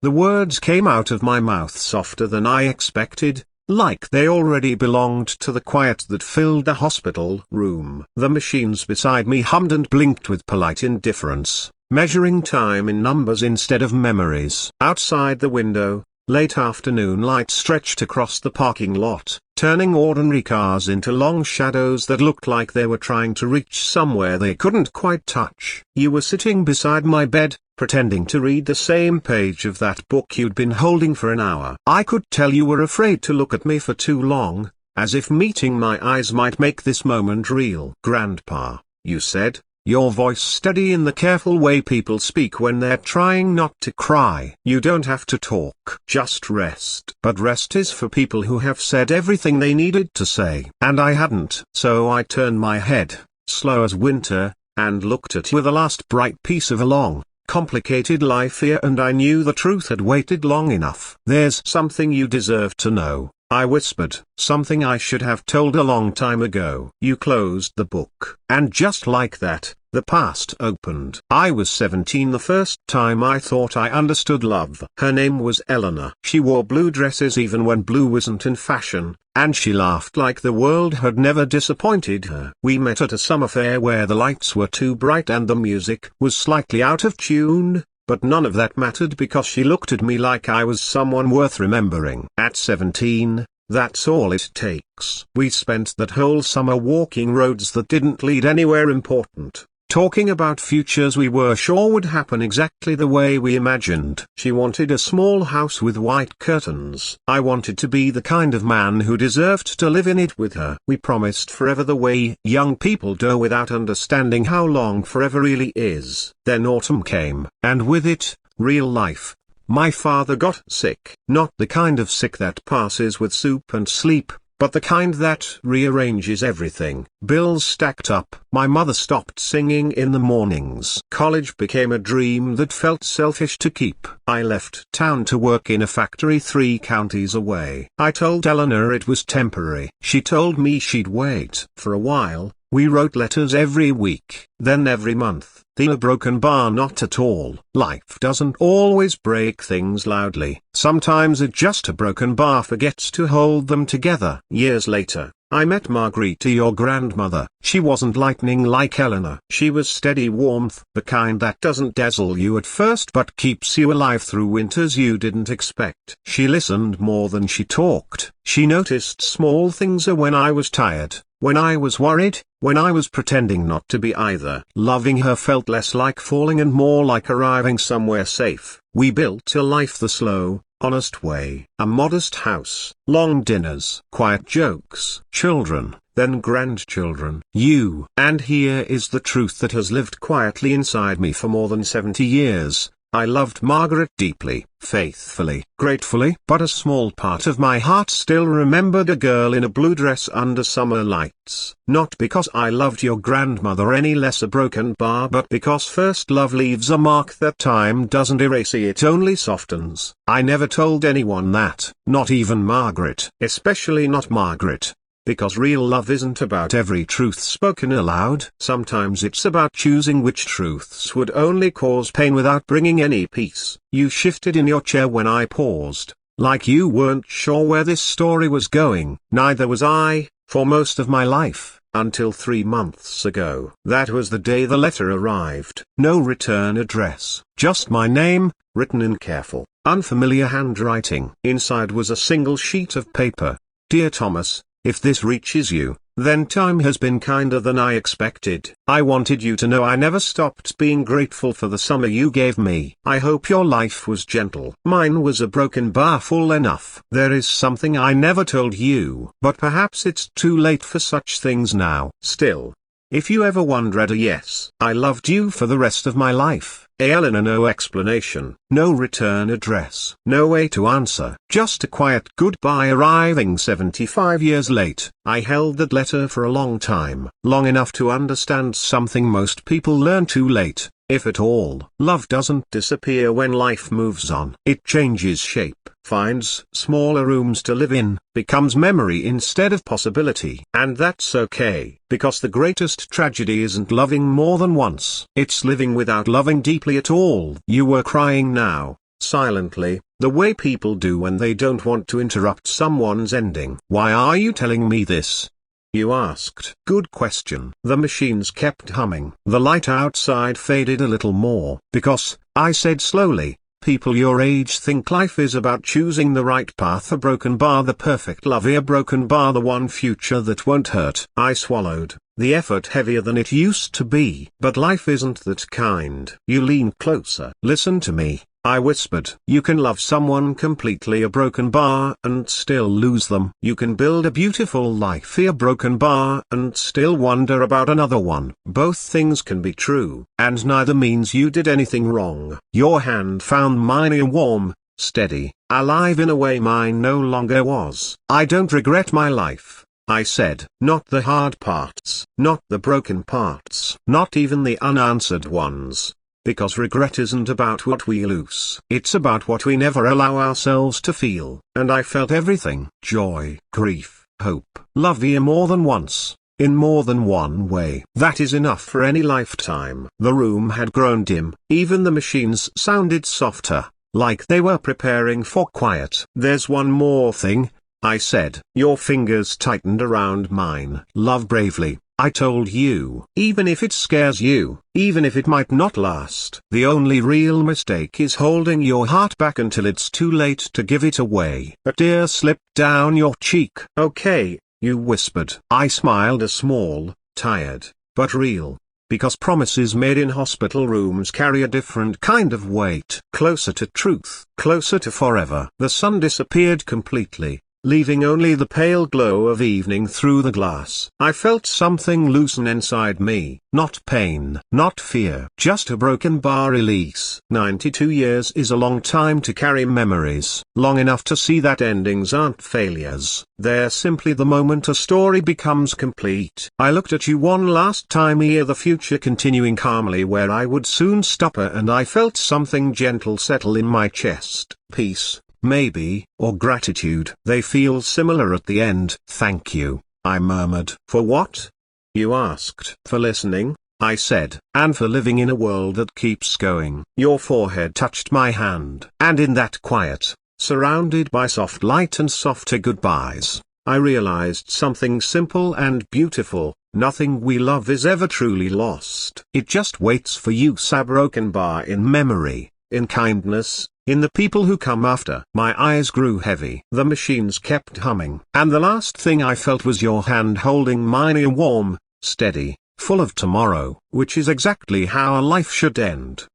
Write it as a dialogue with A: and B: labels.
A: The words came out of my mouth softer than I expected, like they already belonged to the quiet that filled the hospital room. The machines beside me hummed and blinked with polite indifference, measuring time in numbers instead of memories. Outside the window, late afternoon light stretched across the parking lot, turning ordinary cars into long shadows that looked like they were trying to reach somewhere they couldn't quite touch. You were sitting beside my bed, pretending to read the same page of that book you'd been holding for an hour. I could tell you were afraid to look at me for too long, as if meeting my eyes might make this moment real. "Grandpa," you said, your voice steady in the careful way people speak when they're trying not to cry. "You don't have to talk, just rest." But rest is for people who have said everything they needed to say. And I hadn't. So I turned my head, slow as winter, and looked at you with a last bright piece of a long, complicated life here, and I knew the truth had waited long enough. "There's something you deserve to know," I whispered, "something I should have told a long time ago." You closed the book, and just like that, the past opened. I was 17 the first time I thought I understood love. Her name was Eleanor. She wore blue dresses even when blue wasn't in fashion, and she laughed like the world had never disappointed her. We met at a summer fair where the lights were too bright and the music was slightly out of tune, but none of that mattered because she looked at me like I was someone worth remembering. At 17, that's all it takes. We spent that whole summer walking roads that didn't lead anywhere important, talking about futures we were sure would happen exactly the way we imagined. She wanted a small house with white curtains. I wanted to be the kind of man who deserved to live in it with her. We promised forever the way young people do without understanding how long forever really is. Then autumn came, and with it, real life. My father got sick. Not the kind of sick that passes with soup and sleep, but the kind that rearranges everything. Bills stacked up. My mother stopped singing in the mornings. College became a dream that felt selfish to keep. I left town to work in a factory 3 counties away. I told Eleanor it was temporary. She told me she'd wait. For a while, we wrote letters every week, then every month. A broken bar not at all. Life doesn't always break things loudly. Sometimes just a broken bar forgets to hold them together. Years later, I met Margarita, your grandmother. She wasn't lightning like Eleanor. She was steady warmth, the kind that doesn't dazzle you at first but keeps you alive through winters you didn't expect. She listened more than she talked. She noticed small things when I was tired, when I was worried, when I was pretending not to be either. Loving her felt less like falling and more like arriving somewhere safe. We built a life the slow, honest way. A modest house, long dinners, quiet jokes, children, then grandchildren. You. And here is the truth that has lived quietly inside me for more than 70 years. I loved Margaret deeply, faithfully, gratefully. But a small part of my heart still remembered a girl in a blue dress under summer lights. Not because I loved your grandmother any less, a broken bar, but because first love leaves a mark that time doesn't erase, it only softens. I never told anyone that, not even Margaret. Especially not Margaret. Because real love isn't about every truth spoken aloud. Sometimes it's about choosing which truths would only cause pain without bringing any peace. You shifted in your chair when I paused, like you weren't sure where this story was going. Neither was I, for most of my life, until 3 months ago. That was the day the letter arrived. No return address, just my name, written in careful, unfamiliar handwriting. Inside was a single sheet of paper. Dear Thomas, if this reaches you, then time has been kinder than I expected. I wanted you to know I never stopped being grateful for the summer you gave me. I hope your life was gentle. Mine was a broken bar full enough. There is something I never told you, but perhaps it's too late for such things now. Still, if you ever wondered, yes, I loved you for the rest of my life. Eleanor. No explanation, no return address, no way to answer, just a quiet goodbye arriving 75 years late. I held that letter for a long time, long enough to understand something most people learn too late, if at all. Love doesn't disappear when life moves on. It changes shape, finds smaller rooms to live in, becomes memory instead of possibility. And that's okay, because the greatest tragedy isn't loving more than once. It's living without loving deeply at all. You were crying now. silently, the way people do when they don't want to interrupt someone's ending. "Why are you telling me this?" you asked. "Good question." The machines kept humming. The light outside faded a little more. "Because," I said slowly, "people your age think life is about choosing the right path, a broken bar, the perfect love, a broken bar, the one future that won't hurt." I swallowed, the effort heavier than it used to be. "But life isn't that kind." You leaned closer. "Listen to me," I whispered. "You can love someone completely, a broken bar, and still lose them. You can build a beautiful life, a broken bar, and still wonder about another one. Both things can be true, and neither means you did anything wrong." Your hand found mine, warm, steady, alive in a way mine no longer was. "I don't regret my life," I said. "Not the hard parts, not the broken parts, not even the unanswered ones. Because regret isn't about what we lose. It's about what we never allow ourselves to feel." And I felt everything. Joy, grief, hope, love, more than once, in more than one way. That is enough for any lifetime. The room had grown dim. Even the machines sounded softer, like they were preparing for quiet. "There's one more thing," I said. Your fingers tightened around mine. "Love bravely," I told you. "Even if it scares you, even if it might not last. The only real mistake is holding your heart back until it's too late to give it away." A tear slipped down your cheek. "Okay," you whispered. I smiled, a small, tired, but real. Because promises made in hospital rooms carry a different kind of weight. Closer to truth. Closer to forever. The sun disappeared completely, leaving only the pale glow of evening through the glass. I felt something loosen inside me. Not pain, not fear, just a broken bar release. 92 years is a long time to carry memories. Long enough to see that endings aren't failures. They're simply the moment a story becomes complete. I looked at you one last time, the future continuing calmly where I would soon stop her, and I felt something gentle settle in my chest. Peace, maybe, or gratitude. They feel similar at the end. "Thank you," I murmured. "For what?" you asked. "For listening," I said, "and for living in a world that keeps going." Your forehead touched my hand. And in that quiet, surrounded by soft light and softer goodbyes, I realized something simple and beautiful. Nothing we love is ever truly lost. It just waits for use, a broken bar in memory, in kindness, in the people who come after. My eyes grew heavy. The machines kept humming. And the last thing I felt was your hand holding mine, warm, steady, full of tomorrow, which is exactly how a life should end.